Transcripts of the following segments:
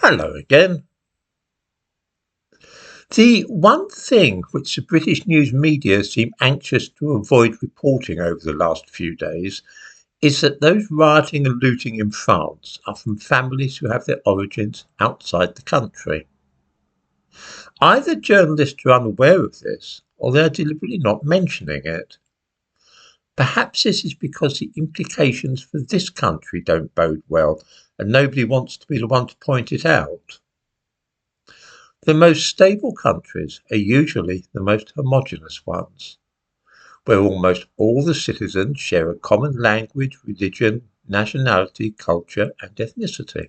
Hello again. The one thing which the British news media seem anxious to avoid reporting over the last few days is that those rioting and looting in France are from families who have their origins outside the country. Either journalists are unaware of this or they are deliberately not mentioning it. Perhaps this is because the implications for this country don't bode well and nobody wants to be the one to point it out. The most stable countries are usually the most homogeneous ones, where almost all the citizens share a common language, religion, nationality, culture, and ethnicity.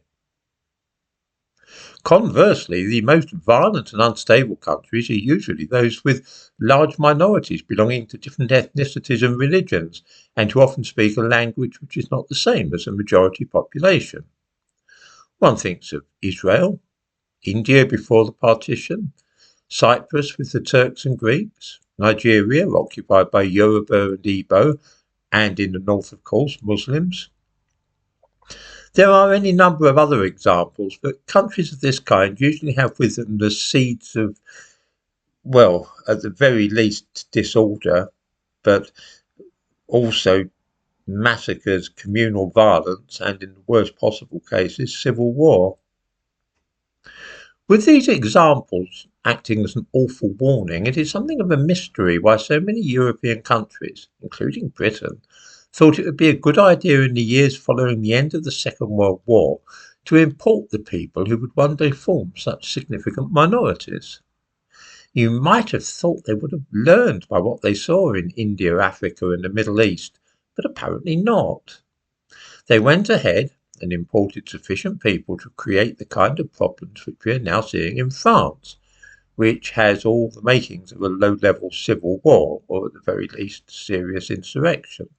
Conversely, the most violent and unstable countries are usually those with large minorities belonging to different ethnicities and religions, and who often speak a language which is not the same as the majority population. One thinks of Israel, India before the partition, Cyprus with the Turks and Greeks, Nigeria occupied by Yoruba and Igbo, and in the north, of course, Muslims. There are any number of other examples, but countries of this kind usually have with them the seeds of, well, at the very least, disorder, but also massacres, communal violence, and in the worst possible cases, civil war. With these examples acting as an awful warning, it is something of a mystery why so many European countries, including Britain, thought it would be a good idea in the years following the end of the Second World War to import the people who would one day form such significant minorities. You might have thought they would have learned by what they saw in India, Africa, and the Middle East, but apparently not. They went ahead and imported sufficient people to create the kind of problems which we are now seeing in France, which has all the makings of a low-level civil war, or at the very least, serious insurrection.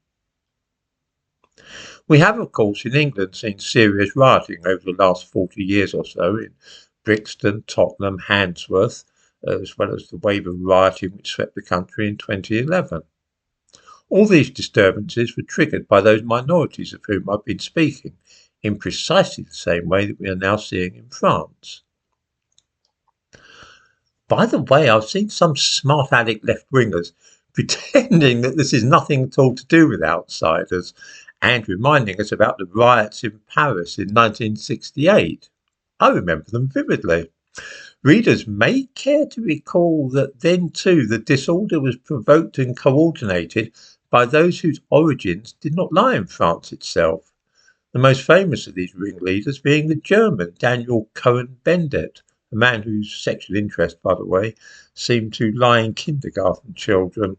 We have, of course, in England seen serious rioting over the last 40 years or so in Brixton, Tottenham, Handsworth, as well as the wave of rioting which swept the country in 2011. All these disturbances were triggered by those minorities of whom I've been speaking, in precisely the same way that we are now seeing in France. By the way, I've seen some smart aleck left-wingers pretending that this is nothing at all to do with outsiders and reminding us about the riots in Paris in 1968. I remember them vividly. Readers may care to recall that then too the disorder was provoked and coordinated by those whose origins did not lie in France itself. The most famous of these ringleaders being the German Daniel Cohn-Bendit, a man whose sexual interest, by the way, seemed to lie in kindergarten children.